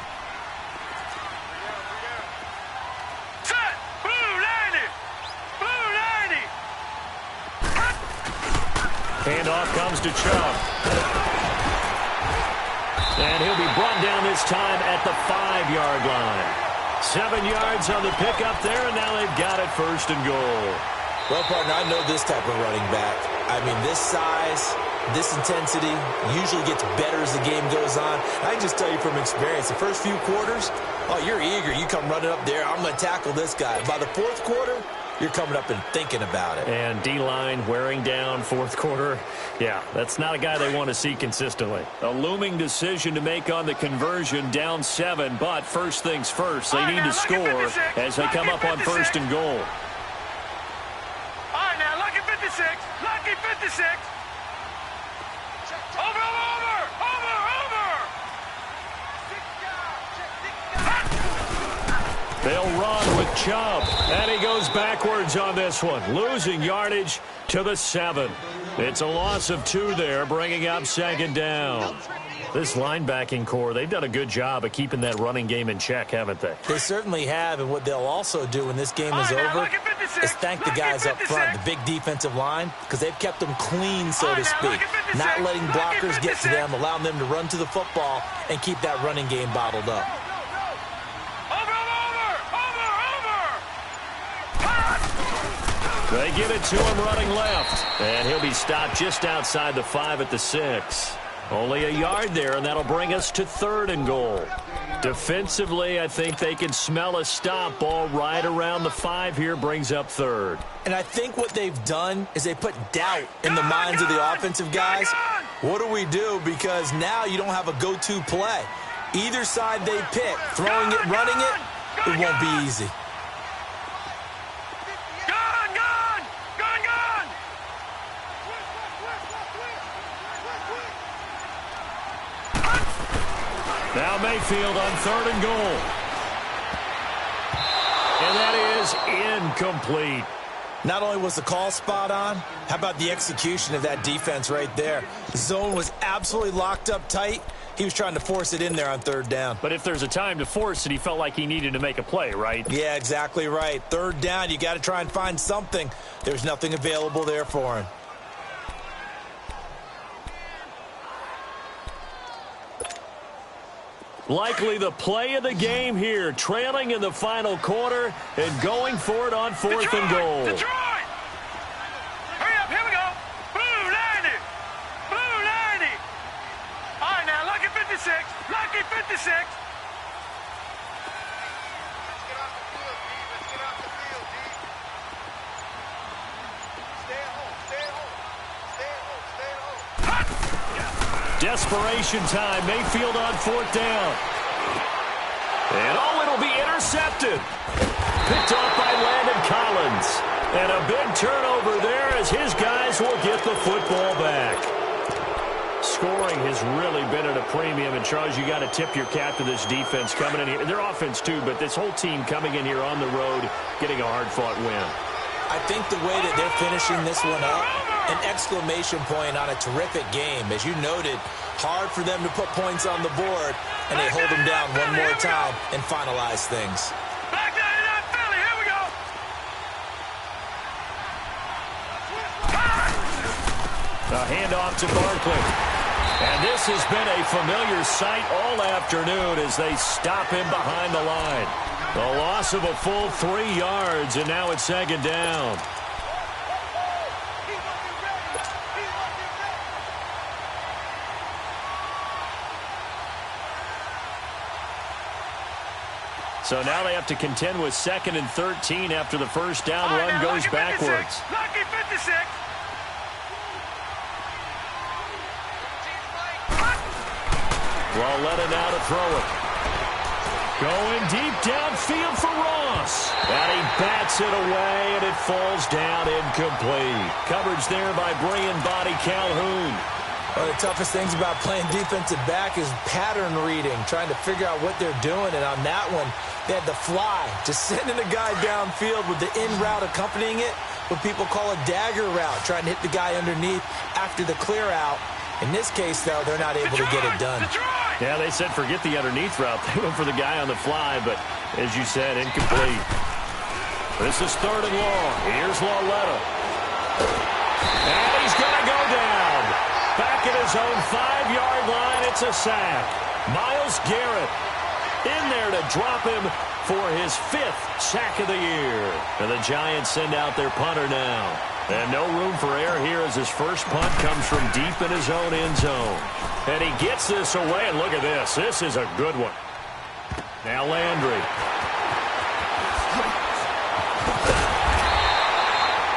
Handoff comes to Chubb. And he'll be brought down this time at the 5-yard line. 7 yards on the pickup there, and now they've got it 1st and goal. Well, partner, I know this type of running back. I mean, this size, this intensity usually gets better as the game goes on. I can just tell you from experience, the first few quarters, oh, you're eager. You come running up there, I'm going to tackle this guy. By the 4th quarter, you're coming up and thinking about it. And D-line wearing down 4th quarter. Yeah, that's not a guy they want to see consistently. A looming decision to make on the conversion, down 7, but first things first, they need to score as they come up on 1st and goal. All right, now, lucky 56, lucky 56. Over, over, over, over. They'll run with Chubb, and he goes backwards on this one, losing yardage to the 7. It's a loss of 2 there, bringing up 2nd down. This linebacking core, they've done a good job of keeping that running game in check, haven't they? They certainly have, and what they'll also do when this game is over is thank the guys up front, the big defensive line, because they've kept them clean, so to speak. Not letting blockers get to them, allowing them to run to the football and keep that running game bottled up. They give it to him running left. And he'll be stopped just outside the 5 at the 6. Only a yard there, and that'll bring us to 3rd and goal. Defensively, I think they can smell a stop ball right around the 5 here, brings up 3rd. And I think what they've done is they put doubt in the minds of the offensive guys. What do we do? Because now you don't have a go-to play. Either side they pick, throwing it, running it, it won't be easy. Now Mayfield on 3rd and goal. And that is incomplete. Not only was the call spot on, how about the execution of that defense right there? The zone was absolutely locked up tight. He was trying to force it in there on third down. But if there's a time to force it, he felt like he needed to make a play, right? Yeah, exactly right. Third down, you got to try and find something. There's nothing available there for him. Likely the play of the game here, trailing in the final quarter and going for it on fourth and goal. Detroit! Hurry up, here we go. Blue 90. Blue 90. All right, now, lucky 56. Lucky 56. Let's get off the field, D. Let's get off the field, D. Stay at home. Stay at home. Stay at home. Stay at home. Desperation time. Mayfield on fourth down. And it'll be intercepted. Picked off by Landon Collins. And a big turnover there as his guys will get the football back. Scoring has really been at a premium. And, Charles, you got to tip your cap to this defense coming in here. Their offense, too, but this whole team coming in here on the road, getting a hard-fought win. I think the way that they're finishing this one up, an exclamation point on a terrific game. As you noted, hard for them to put points on the board, and they hold them down one more time and finalize things. Back 99 Philly, here we go. A handoff to Barkley. And this has been a familiar sight all afternoon as they stop him behind the line. The loss of a full 3 yards, and now it's second down. So now they have to contend with 2nd and 13 after the first down run goes backwards. Lucky 56. Ruhel1987's now to throw it. Going deep downfield for Ross. And he bats it away, and it falls down incomplete. Coverage there by Brian Body Calhoun. One of the toughest things about playing defensive back is pattern reading, trying to figure out what they're doing. And on that one, they had the fly, just sending a guy downfield with the in route accompanying it, what people call a dagger route, trying to hit the guy underneath after the clear out. In this case, though, they're not able to get it done. Yeah, they said forget the underneath route. They went for the guy on the fly, but as you said, incomplete. This is 3rd and long. Here's Ruhel1987. And he's going to go down. Back at his own 5-yard line, it's a sack. Myles Garrett in there to drop him for his 5th sack of the year. And the Giants send out their punter now. And no room for error here as his first punt comes from deep in his own end zone. And he gets this away, and look at this. This is a good one. Now Landry.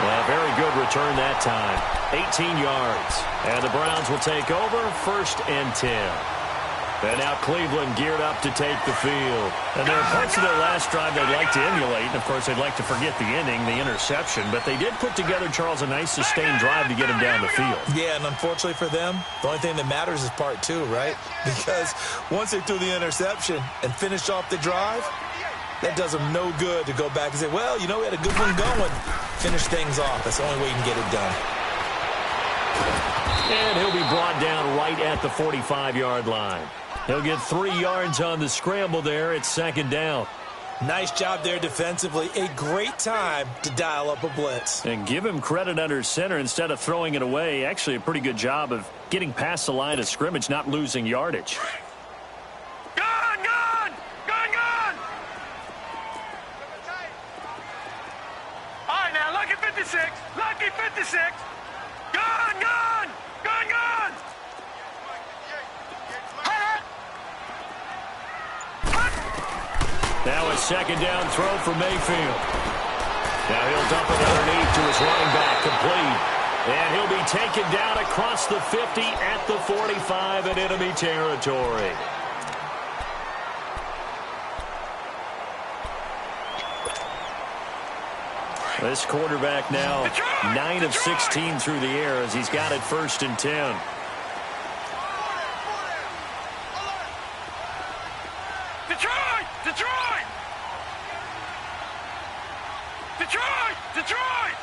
Well, very good return that time. 18 yards. And the Browns will take over 1st and 10. And now Cleveland geared up to take the field. And there are parts of their last drive they'd like to emulate. And, of course, they'd like to forget the inning, the interception. But they did put together, Charles, a nice sustained drive to get him down the field. Yeah, and unfortunately for them, the only thing that matters is part 2, right? Because once they threw the interception and finished off the drive, that does them no good to go back and say, well, you know, we had a good one going. Finish things off. That's the only way you can get it done. And he'll be brought down right at the 45-yard line. He'll get 3 yards on the scramble there. It's 2nd down. Nice job there defensively. A great time to dial up a blitz. And give him credit under center instead of throwing it away. Actually, a pretty good job of getting past the line of scrimmage, not losing yardage. Gone, gone, gone, gone. All right, now, lucky 56. Lucky 56. Gone, gone, gone, gone. Now a 2nd down throw for Mayfield. Now he'll dump it underneath to his running back, complete. And he'll be taken down across the 50 at the 45 in enemy territory. This quarterback now 9 of 16 through the air as he's got it 1st and 10. Detroit! Detroit! Detroit! Detroit!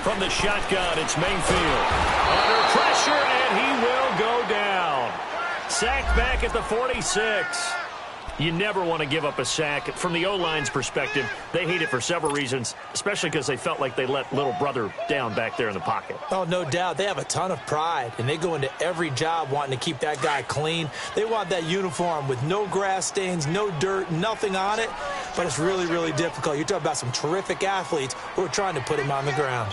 From the shotgun, it's Mayfield. Under pressure, and he will go down. Sacked back at the 46. You never want to give up a sack. From the O-line's perspective, they hate it for several reasons, especially because they felt like they let little brother down back there in the pocket. Oh, no doubt. They have a ton of pride, and they go into every job wanting to keep that guy clean. They want that uniform with no grass stains, no dirt, nothing on it, but it's really, really difficult. You're talking about some terrific athletes who are trying to put him on the ground.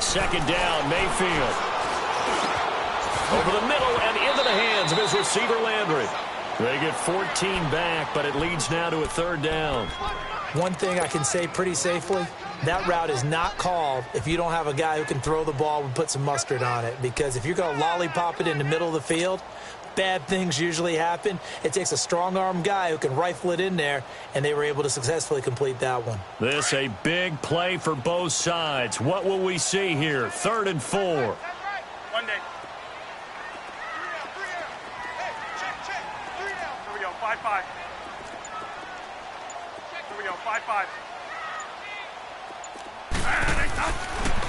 Second down, Mayfield. Over the middle and into the hands of his receiver, Landry. They get 14 back, but it leads now to a third down. One thing I can say pretty safely, that route is not called if you don't have a guy who can throw the ball and put some mustard on it. Because if you're going to lollipop it in the middle of the field, bad things usually happen. It takes a strong-arm guy who can rifle it in there, and they were able to successfully complete that one. This a big play for both sides. What will we see here? 3rd and 4. One day. 5-5. Here we go, 5-5.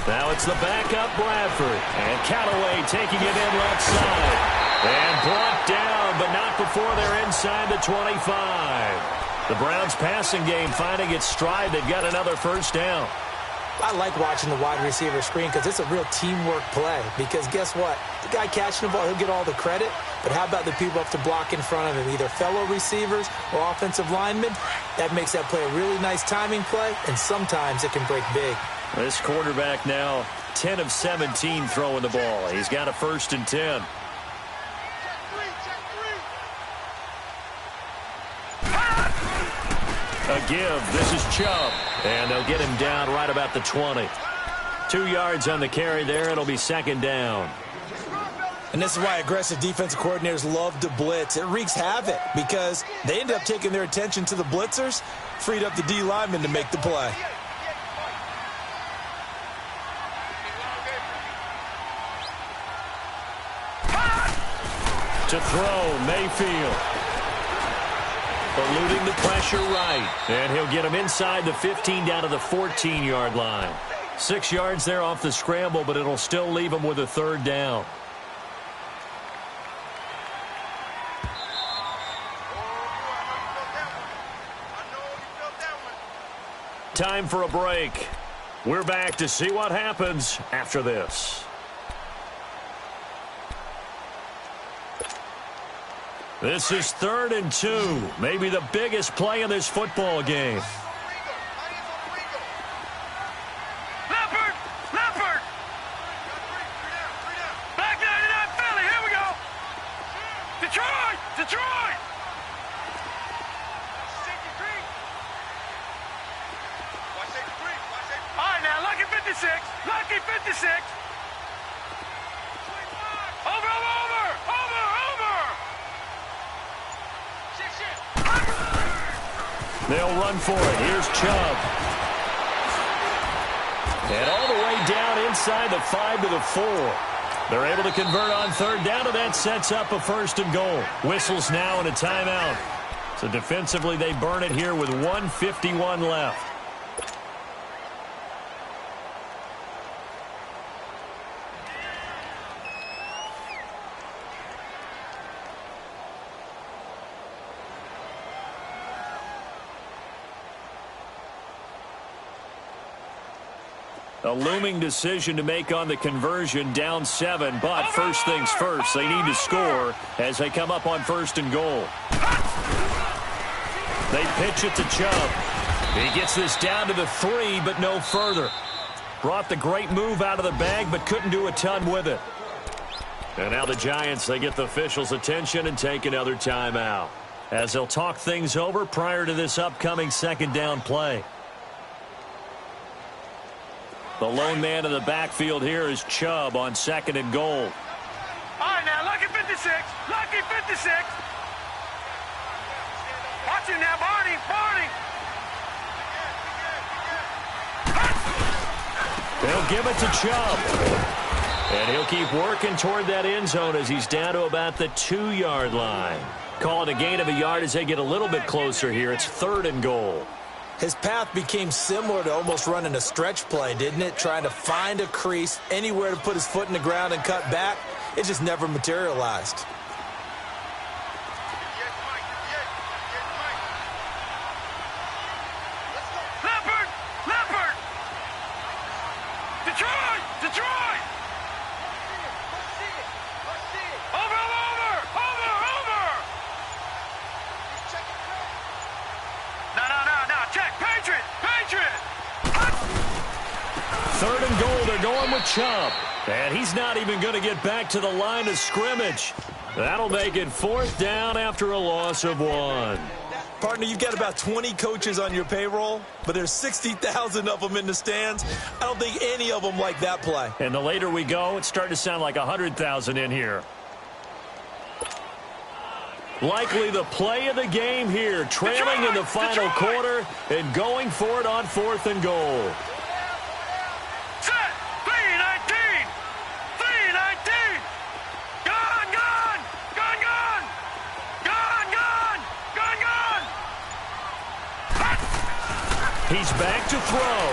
Now it's the backup Bradford. And Callaway taking it in left side. And brought down, but not before they're inside the 25. The Browns' passing game finding its stride. They've got another first down. I like watching the wide receiver screen because it's a real teamwork play. Because guess what? The guy catching the ball, he'll get all the credit. But how about the people up to block in front of him, either fellow receivers or offensive linemen? That makes that play a really nice timing play, and sometimes it can break big. This quarterback now 10 of 17 throwing the ball. He's got a 1st and 10. A give. This is Chubb. And they'll get him down right about the 20. 2 yards on the carry there. It'll be 2nd down. And this is why aggressive defensive coordinators love to blitz. It wreaks havoc because they end up taking their attention to the blitzers, freed up the D lineman to make the play. To throw, Mayfield. Eluding the pressure right. And he'll get him inside the 15 down to the 14-yard line. 6 yards there off the scramble, but it'll still leave him with a 3rd down. Time for a break. We're back to see what happens after this. This is 3rd and 2. Maybe the biggest play in this football game. Leopard! Leopard! Back 99 Philly, here we go! Detroit! Detroit! All right, now, lucky 56. Lucky 56. Over, over, over! Over, over! They'll run for it. Here's Chubb. And all the way down inside the 5 to the 4. They're able to convert on 3rd down, and that sets up a 1st and goal. Whistles now and a timeout. So defensively, they burn it here with 1:51 left. A looming decision to make on the conversion, down 7, but first things first, they need to score as they come up on 1st and goal. They pitch it to Chubb. He gets this down to the 3, but no further. Brought the great move out of the bag, but couldn't do a ton with it. And now the Giants, they get the officials' attention and take another timeout as they'll talk things over prior to this upcoming 2nd down play. The lone man in the backfield here is Chubb on 2nd and goal. All right, now, lucky 56. Lucky 56. Watch it now, Barney. Barney. They'll give it to Chubb. And he'll keep working toward that end zone as he's down to about the 2-yard line. Call it a gain of a yard as they get a little bit closer here. It's 3rd and goal. His path became similar to almost running a stretch play, didn't it? Trying to find a crease, anywhere to put his foot in the ground and cut back. It just never materialized. Detroit! Over! No, check, Patriot! 3rd and goal, they're going with Chubb. And he's not even going to get back to the line of scrimmage. That'll make it 4th down after a loss of 1. Partner, you've got about 20 coaches on your payroll, but there's 60,000 of them in the stands. I don't think any of them like that play. And the later we go, it's starting to sound like 100,000 in here. Likely the play of the game here, trailing in the final quarter and going for it on 4th and goal. Set! 3-19! Gone! He's back to throw.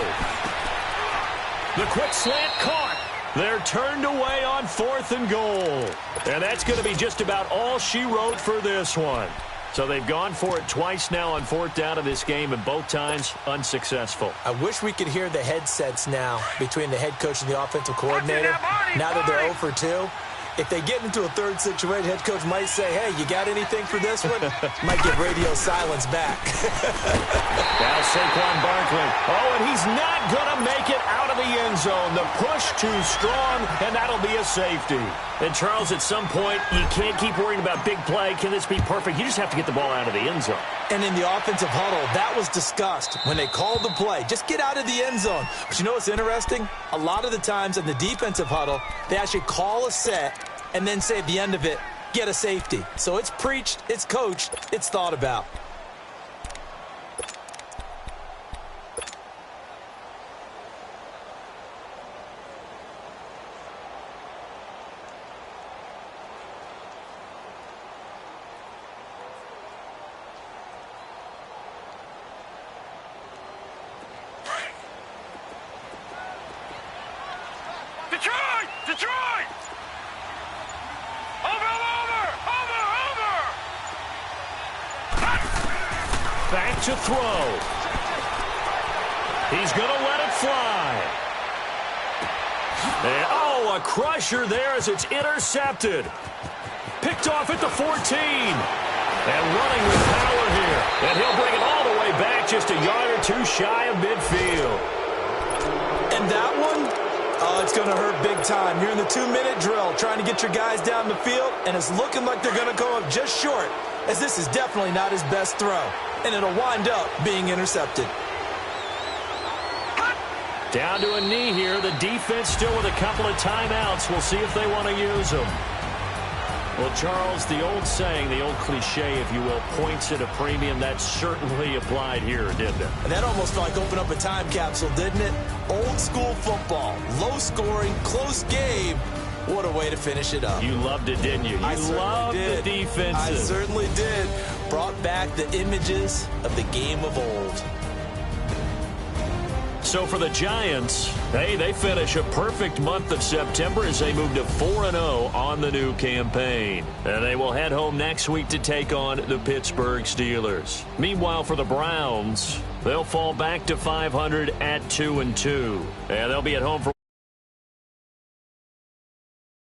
The quick slant caught. They're turned away on 4th and goal. And that's going to be just about all she wrote for this one. So they've gone for it twice now on 4th down of this game, and both times unsuccessful. I wish we could hear the headsets now between the head coach and the offensive coordinator. Now that they're 0 for 2. If they get into a third situation, head coach might say, hey, you got anything for this one? Might get radio silence back. Now Saquon Barkley. Oh, and he's not going to make it out of the end zone. The push too strong, and that'll be a safety. And, Charles, at some point, you can't keep worrying about big play. Can this be perfect? You just have to get the ball out of the end zone. And in the offensive huddle, that was discussed when they called the play. Just get out of the end zone. But you know what's interesting? A lot of the times in the defensive huddle, they actually call a set and then say at the end of it, get a safety. So it's preached, it's coached, it's thought about. Detroit! Over! Back to throw. He's going to let it fly. And, oh, a crusher there as it's intercepted. Picked off at the 14. And running with power here. And he'll bring it all the way back just a yard or two shy of midfield. And that one, oh, it's going to hurt big time. You're in the 2-minute drill trying to get your guys down the field, and it's looking like they're going to go up just short, as this is definitely not his best throw. And it'll wind up being intercepted. Down to a knee here. The defense still with a couple of timeouts. We'll see if they want to use them. Well, Charles, the old saying, the old cliche, if you will, points at a premium, that certainly applied here, didn't it? And that almost felt like opened up a time capsule, didn't it? Old school football, low scoring, close game. What a way to finish it up. You loved it, didn't you? You loved the defenses. I certainly did. Brought back the images of the game of old. So for the Giants, hey, they finish a perfect month of September as they move to 4-0 on the new campaign. And they will head home next week to take on the Pittsburgh Steelers. Meanwhile, for the Browns, they'll fall back to 500 at 2-2. And they'll be at home for